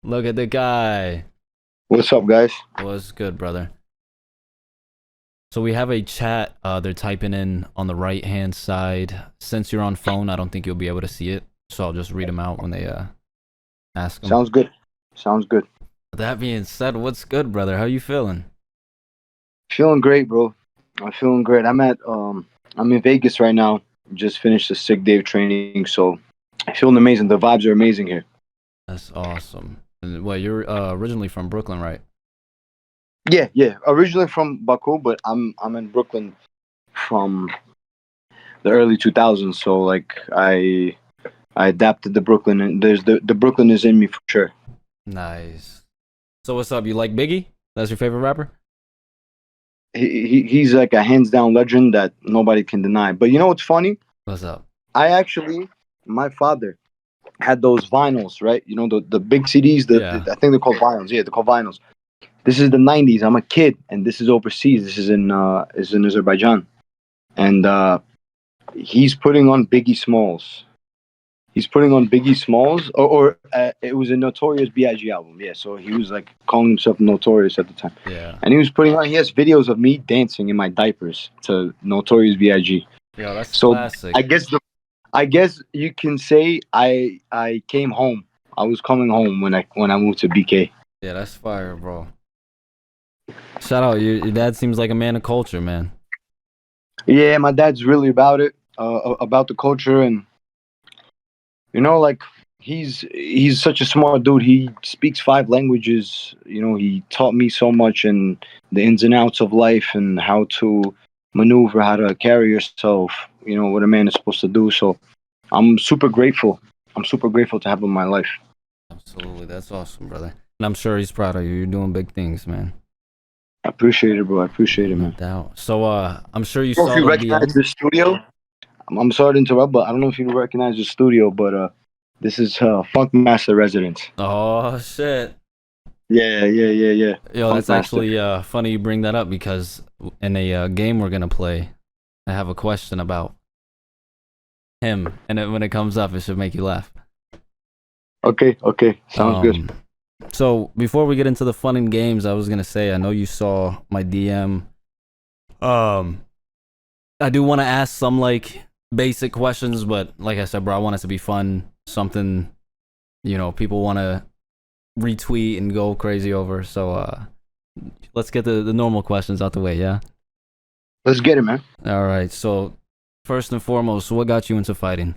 Look at the guy. What's up, guys? What's good, brother? So we have a chat. They're typing in on the right hand side. Since you're on phone, I don't think you'll be able to see it. So I'll just read them out when they ask them. Sounds good. Sounds good. That being said, what's good, brother? How you feeling? Feeling great, bro. I'm feeling great. I'm in Vegas right now. Just finished a sick day of training, so I'm feeling amazing. The vibes are amazing here. That's awesome. And, well, you're originally from Brooklyn, right? Yeah, yeah. Originally from Baku, but I'm in Brooklyn from the early 2000s. So like I adapted to Brooklyn, and there's the Brooklyn is in me for sure. Nice. So what's up? You like Biggie? That's your favorite rapper? He's like a hands down legend that nobody can deny. But you know what's funny? What's up? I actually, my father had those vinyls, right? You know the big CDs. Yeah. I think they're called vinyls. Yeah, they're called vinyls. This is the '90s. I'm a kid, and this is overseas. This is in Azerbaijan, and he's putting on Biggie Smalls. He's putting on Biggie Smalls, or it was a Notorious B.I.G. album. Yeah, so he was like calling himself Notorious at the time, Yeah. and he was putting on. He has videos of me dancing in my diapers to Notorious B.I.G. Yo, that's So classic. I guess you can say I came home. I was coming home when I moved to BK. Yeah, that's fire, bro. Shout out. Your dad seems like a man of culture, man. Yeah, my dad's really about it, about the culture, and like he's such a smart dude. He speaks 5 languages. He taught me so much and the ins and outs of life and how to maneuver, how to carry yourself. What a man is supposed to do. So I'm super grateful. I'm super grateful to have him in my life. Absolutely, that's awesome, brother. And I'm sure he's proud of you. You're doing big things, man. I appreciate it, bro. I appreciate it, No man. doubt. So, I'm sure you I don't know saw if you the recognize DM. the studio. I'm sorry to interrupt, but I don't know if you recognize the studio, but this is Funk Master Residence. Oh shit. Yeah, yeah, yeah, yeah. Yo, Funk that's Master. actually funny you bring that up because in a game we're gonna play, I have a question about him, and when it comes up, it should make you laugh. Okay, okay. Sounds good. Um, so before we get into the fun and games, I was gonna say I know you saw my DM. Um, I do want to ask some like basic questions, but like I said, bro, I want it to be fun, something people want to retweet and go crazy over. So let's get the normal questions out the way, yeah? Let's get it, man. All right. So first and foremost, what got you into fighting?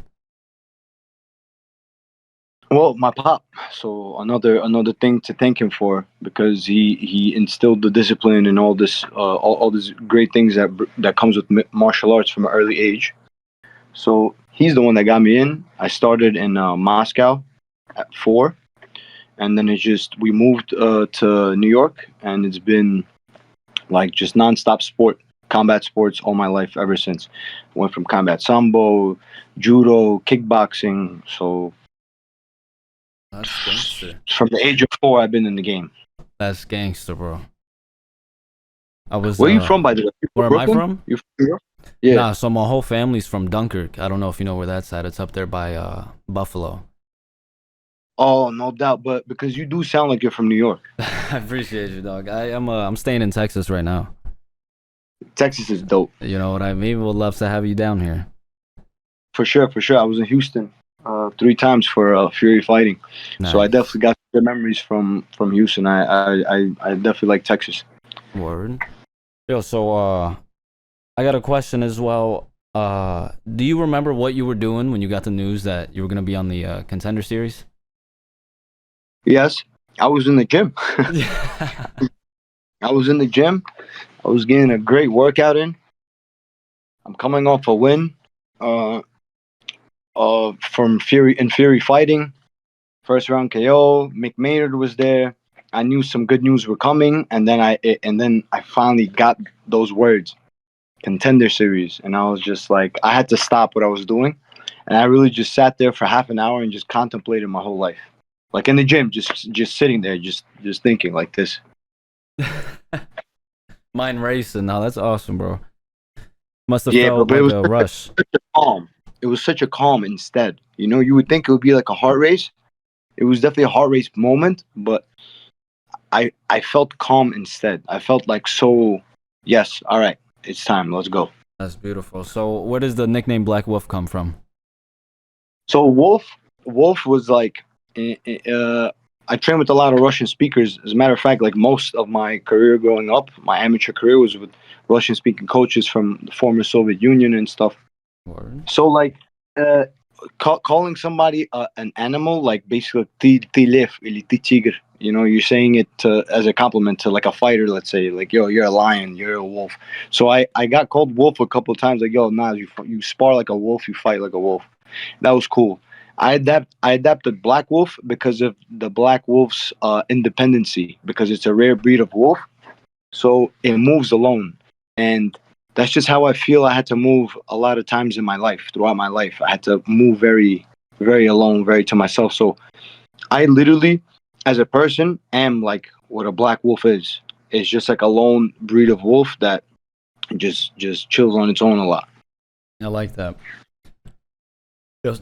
Well, my pop. So another thing to thank him for because he instilled the discipline and all these great things that comes with martial arts from an early age. So he's the one that got me in. I started in Moscow at 4, and then we moved to New York, and it's been like just nonstop combat sports all my life ever since. Went from combat sambo, judo, kickboxing. So That's gangster. from the age of 4, I've been in the game. That's gangster, bro. I was Where are you from, by the way? You from where am I Brooklyn? from? You from New York? Yeah. Nah, so my whole family's from Dunkirk. I don't know if you know where that's at. It's up there by Buffalo. Oh, no doubt. But because you do sound like you're from New York. I appreciate you, dog. I'm staying in Texas right now. Texas is dope. You know what I mean? Would love to have you down here. For sure, for sure. I was in Houston 3 times for Fury fighting. So I Nice. definitely got good memories from Houston. I definitely like Texas. Word. Yo, so I got a question as well. Do you remember what you were doing when you got the news that you were gonna be on the Contender Series? Yes, I was in the gym. I was in the gym. I was getting a great workout in. I'm coming off a win uh, from Fury fighting. First round KO. Mick Maynard was there. I knew some good news were coming, and then I finally got those words, Contender Series, and I was just like, I had to stop what I was doing, and I really just sat there for half an hour and just contemplated my whole life, like in the gym, just sitting there, just thinking like this. Mind racing. Now that's awesome, bro. Must have Yeah, bro, felt but it like was a such rush. a calm. It was such a calm instead. You would think it would be like a heart race. It was definitely a heart race moment, but I felt calm instead. I felt like, so yes, all right, it's time. Let's go. That's beautiful. So, where does the nickname Black Wolf come from? So Wolf was like, I trained with a lot of Russian speakers. As a matter of fact, like most of my career growing up, my amateur career was with Russian speaking coaches from the former Soviet Union and stuff. Word. So like, uh, calling somebody an animal, like basically ti lev или ti tigr. You know, you're saying it as a compliment to like a fighter. Let's say like, yo, you're a lion, you're a wolf. So I got called wolf a couple of times. Like, yo, Nas, you spar like a wolf, you fight like a wolf. That was cool. I adapted Black Wolf because of the Black Wolf's independency, because it's a rare breed of wolf, so it moves alone, and that's just how I feel. I had to move a lot of times in my life, throughout my life. I had to move very, very alone, very to myself. So I literally, as a person, am like what a Black Wolf is. It's just like a lone breed of wolf that just chills on its own a lot. I like that. Yes.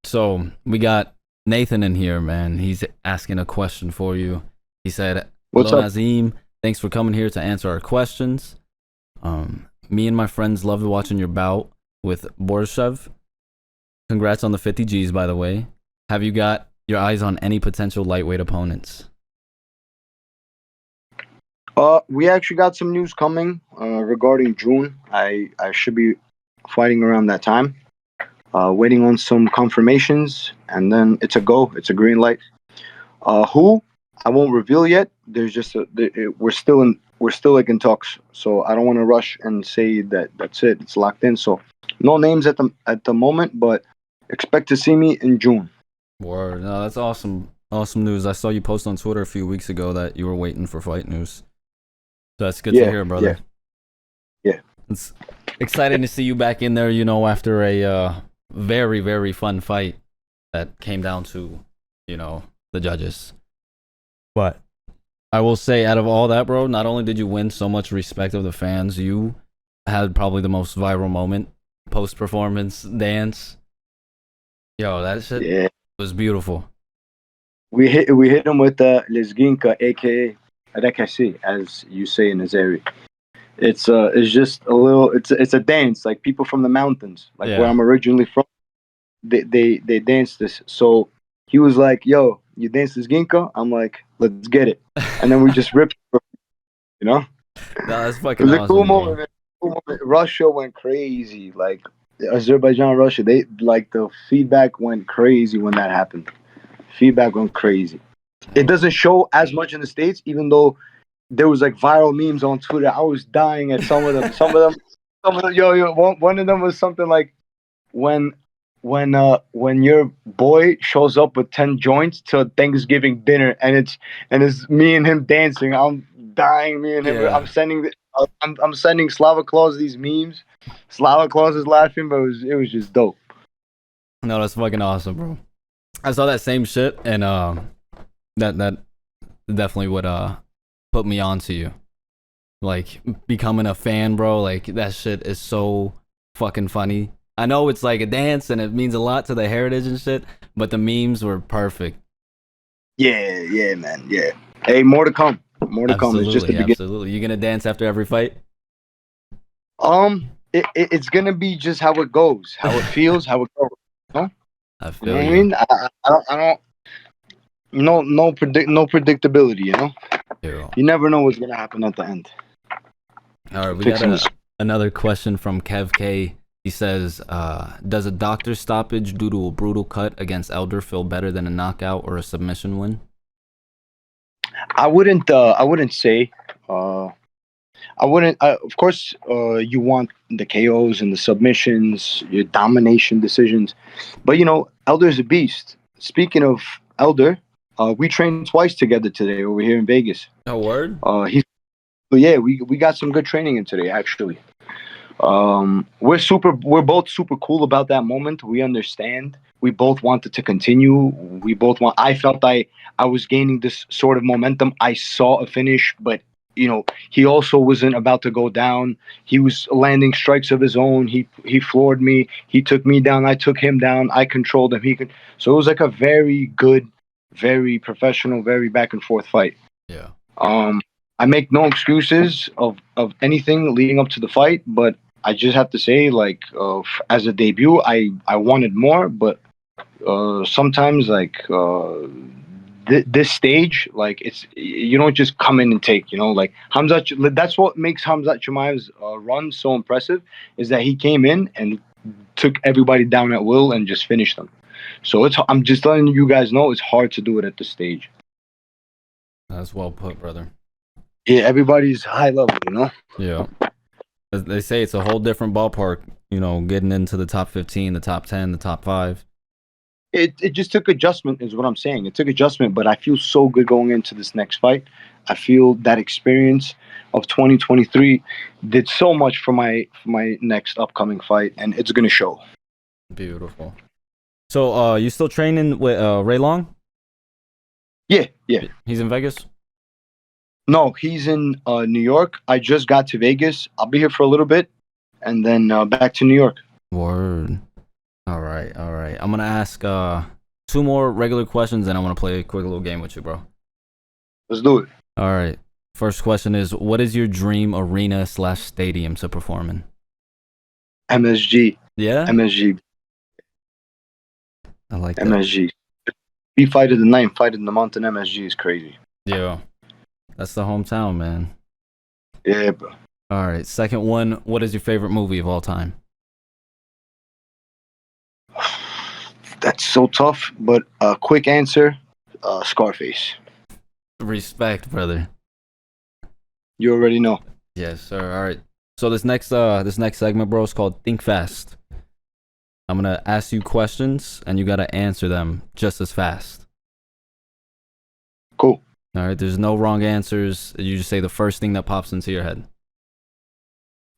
So we got Nathan in here, man. He's asking a question for you. He said, What's "Hello, up? Nazim. Thanks for coming here to answer our questions. Me and my friends loved watching your bout with Borshev. Congrats on the 50 Gs, by the way. Have you got your eyes on any potential lightweight opponents?" We actually got some news coming regarding June. I should be fighting around that time. Waiting on some confirmations, and then it's a go. It's a green light. Who I won't reveal yet. There's just we're still like in talks. So I don't want to rush and say that that's it. It's locked in. So no names at the moment, but expect to see me in June. Word. No, that's awesome. Awesome news. I saw you post on Twitter a few weeks ago that you were waiting for fight news. So that's good to Yeah, hear, brother. yeah. It's exciting to see you back in there, you know, after a very, very fun fight that came down to, you know, the judges. But I will say, out of all that, bro, not only did you win so much respect of the fans, you had probably the most viral moment, post performance dance. Yo, that shit Yeah. was beautiful. We hit him with Lezginka, aka Rekasi, as you say in this area. It's just a little, it's a dance, like people from the mountains, like where Yeah. I'm originally from. They dance this. So he was like, "Yo, you dance this ginka?" I'm like, "Let's get it." And then we just ripped. You know, No, that's it fucking was a cool awesome, moment. bro. Man. Cool moment. Russia went crazy. Like Azerbaijan, Russia. They like the feedback went crazy when that happened. Feedback went crazy. It Hell, doesn't show as much in the states, even though there was like viral memes on Twitter. I was dying at some of them. Yo, one of them was something like when when your boy shows up with 10 joints to Thanksgiving dinner, and it's me and him dancing. I'm dying. Me and him. yeah. I'm sending Slava Claus these memes. Slava Claus is laughing, but it was just dope. No, that's fucking awesome, bro. I saw that same shit, and that definitely would put me onto you. Like becoming a fan, bro. Like that shit is so fucking funny. I know it's like a dance and it means a lot to the heritage and shit, but the memes were perfect. Yeah, man. Yeah. Hey, more to come. More to come. It's just the Absolutely, beginning. absolutely. You gonna dance after every fight? It's gonna be just how it goes, how it feels, how it goes. You know, I you know feel what I you. mean? I don't. No predictability. You know, Yo. you never know what's gonna happen at the end. All right, we got Fixing this. another question from Kev K. He says, "Does a doctor stoppage due to a brutal cut against Elder feel better than a knockout or a submission win?" I wouldn't. I wouldn't say. Uh, I wouldn't. Of course, you want the KOs and the submissions, your domination decisions, but you know, Elder is a beast. Speaking of Elder, we trained twice together today over here in Vegas. A word? He's Yeah, we got some good training in today actually. We're both super cool about that moment. We understand. We both wanted to continue. I felt I was gaining this sort of momentum. I saw a finish, but he also wasn't about to go down. He was landing strikes of his own. He floored me. He took me down. I took him down. I controlled him. He could. So it was like a very good, very professional, very back and forth fight. Yeah. I make no excuses of anything leading up to the fight, but I just have to say, like, as a debut, I wanted more, but sometimes, like, this stage, like, it's you don't just come in and take, like Hamzat. That's what makes Hamzat Chimaev's run so impressive, is that he came in and took everybody down at will and just finished them. So I'm just letting you guys know it's hard to do it at this stage. That's well put, brother. Yeah, everybody's high level. Yeah. They say it's a whole different ballpark, getting into the top 15, the top 10, the top 5. It just took adjustment, is what I'm saying. It took adjustment, but I feel so good going into this next fight. I feel that experience of 2023 did so much for my next upcoming fight, and it's gonna show. Beautiful. So, you still training with Ray Long? Yeah. He's in Vegas? No, he's in New York. I just got to Vegas. I'll be here for a little bit, and then back to New York. Word. All right. I'm gonna ask 2 more regular questions, and I want to play a quick little game with you, bro. Let's do it. All right. First question is, what is your dream arena/stadium to perform in? MSG. Yeah? MSG. I like that. MSG. Be fight of the night, fight in the mountain. MSG is crazy. Yeah. That's the hometown, man. Yeah, bro. All right. Second one, what is your favorite movie of all time? That's so tough, but a quick answer, Scarface. Respect, brother. You already know. Yes, sir. All right. So this next segment, bro, is called Think Fast. I'm gonna ask you questions, and you gotta answer them just as fast. Cool. All right. There's no wrong answers. You just say the first thing that pops into your head.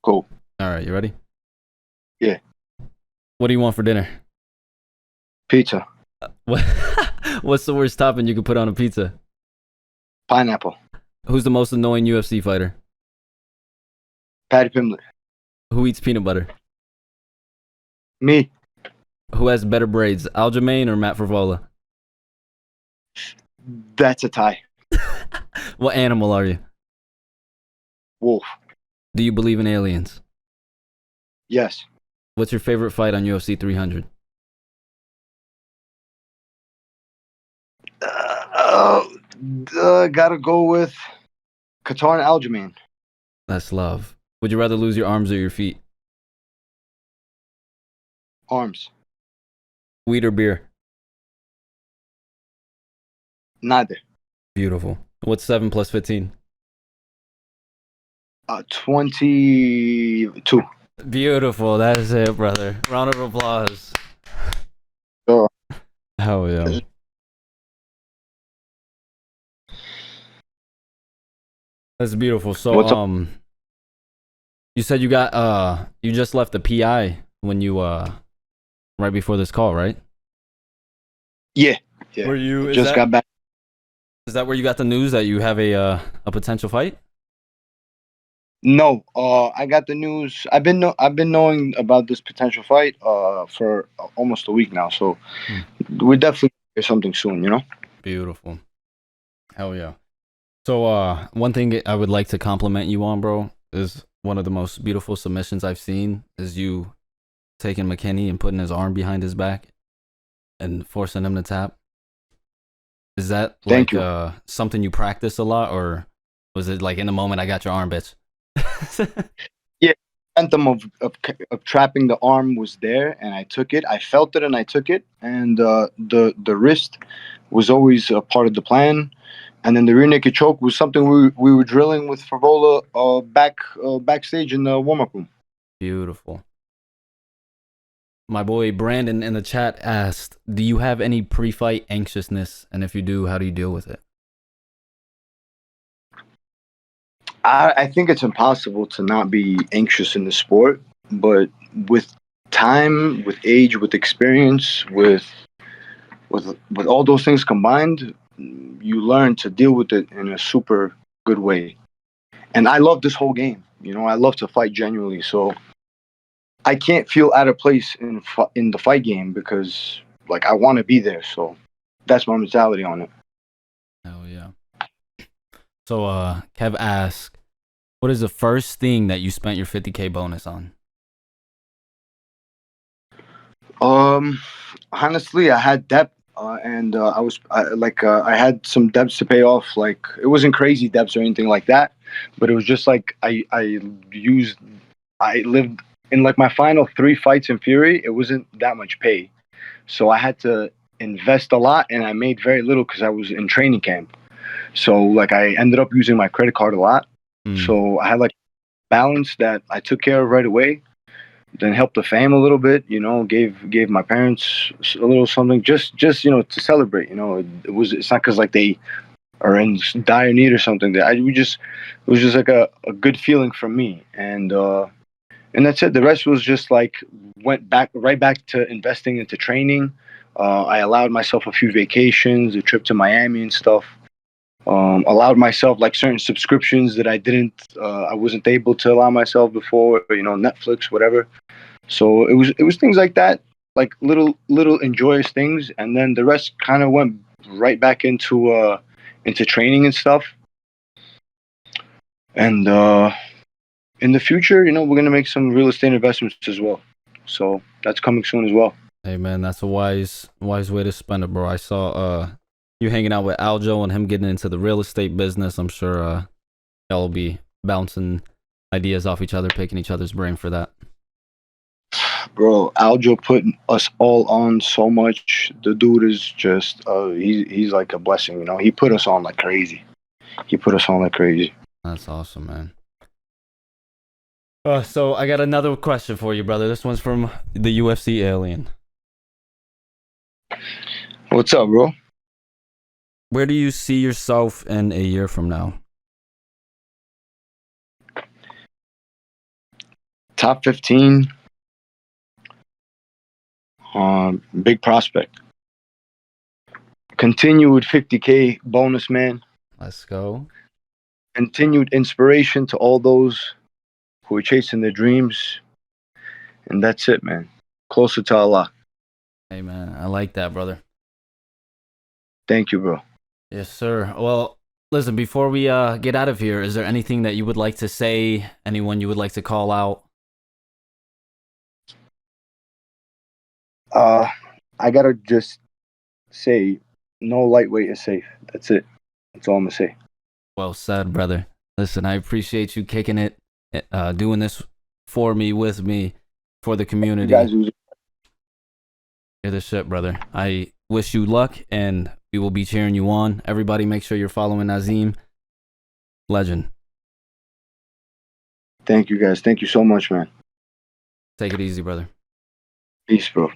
Cool. All right. You ready? Yeah. What do you want for dinner? Pizza. What's the worst topping you could put on a pizza? Pineapple. Who's the most annoying UFC fighter? Patty Pimlet. Who eats peanut butter? Me. Who has better braids, Aljamain or Matt Frivola? That's a tie. What animal are you? Wolf. Do you believe in aliens? Yes. What's your favorite fight on UFC 300? Gotta go with Qatar and Aljamain. That's love. Would you rather lose your arms or your feet? Arms. Weed or beer? Neither. Beautiful. What's 7 plus 15? 22. Beautiful. That is it, brother. Round of applause. Oh. Hell yeah. That's beautiful. So, What's up? you said you just left the PI when you, right before this call, right? Yeah. Were you, Got back. Is that where you got the news that you have a potential fight? No, I got the news. I've been knowing about this potential fight for almost a week now. So we definitely hear something soon. Beautiful. Hell yeah. So one thing I would like to compliment you on, bro, is one of the most beautiful submissions I've seen is you taking McKinney and putting his arm behind his back and forcing him to tap. Is that Thank like you. something you practice a lot, or was it like in the moment I got your arm, bitch? Yeah, momentum of trapping the arm was there, and I took it. I felt it, and I took it. And the wrist was always a part of the plan. And then the rear naked choke was something we were drilling with Favola backstage in the warm up room. Beautiful. My boy Brandon in the chat asked, "Do you have any pre-fight anxiousness? And if you do, how do you deal with it?" I think it's impossible to not be anxious in the sport, but with time, with age, with experience, with all those things combined, you learn to deal with it in a super good way. and I love this whole game. You know, I love to fight genuinely. So I can't feel out of place in the fight game because like I want to be there. So that's my mentality on it. Hell yeah. So Kev asked, what is the first thing that you spent your 50K bonus on? Um, Honestly, I had debt, and I had some debts to pay off. Like it wasn't crazy debts or anything like that, but it was just like I lived in like my final three fights in Fury. It wasn't that much pay, so I had to invest a lot, and I made very little because I was in training camp. So like I ended up using my credit card a lot. Mm. So I had like balance that I took care of right away, then helped the fam a little bit, you know, gave my parents a little something, just you know, to celebrate. You know, it's not because like they are in dire need or something. That I we just it was just like a good feeling from me, and that's it. The rest was just like went back right back to investing into training. I allowed myself a few vacations, a trip to Miami and stuff. Allowed myself like certain subscriptions that I wasn't able to allow myself before, you know, Netflix, whatever. So it was things like that, like little enjoyous things, and then the rest kind of went right back into training and stuff. And in the future, you know, we're gonna make some real estate investments as well. So that's coming soon as well. Hey man, that's a wise way to spend it, bro. I saw you hanging out with Aljo and him getting into the real estate business. I'm sure y'all will be bouncing ideas off each other, picking each other's brain for that. Bro, Aljo put us all on so much. The dude is just he's like a blessing, you know. He put us on like crazy. He put us on like crazy. That's awesome, man. So I got another question for you, brother. This one's from the UFC alien. What's up, bro? Where do you see yourself in a year from now? Top 15. Big prospect. Continued 50K bonus, man. Let's go. Continued inspiration to all those who are chasing their dreams. And that's it, man. Closer to Allah. Hey man, I like that, brother. Thank you, bro. Yes, sir. Well, listen, before we get out of here, is there anything that you would like to say? Anyone you would like to call out? I gotta just say, no lightweight is safe. That's it. That's all I'm gonna say. Well said, brother. Listen, I appreciate you kicking it, doing this for me, with me, for the You community. guys, You're the shit, brother. I wish you luck, and we will be cheering you on. Everybody, make sure you're following Nazim. Legend. thank you guys. Thank you so much, man. Take it easy, brother. Peace, bro.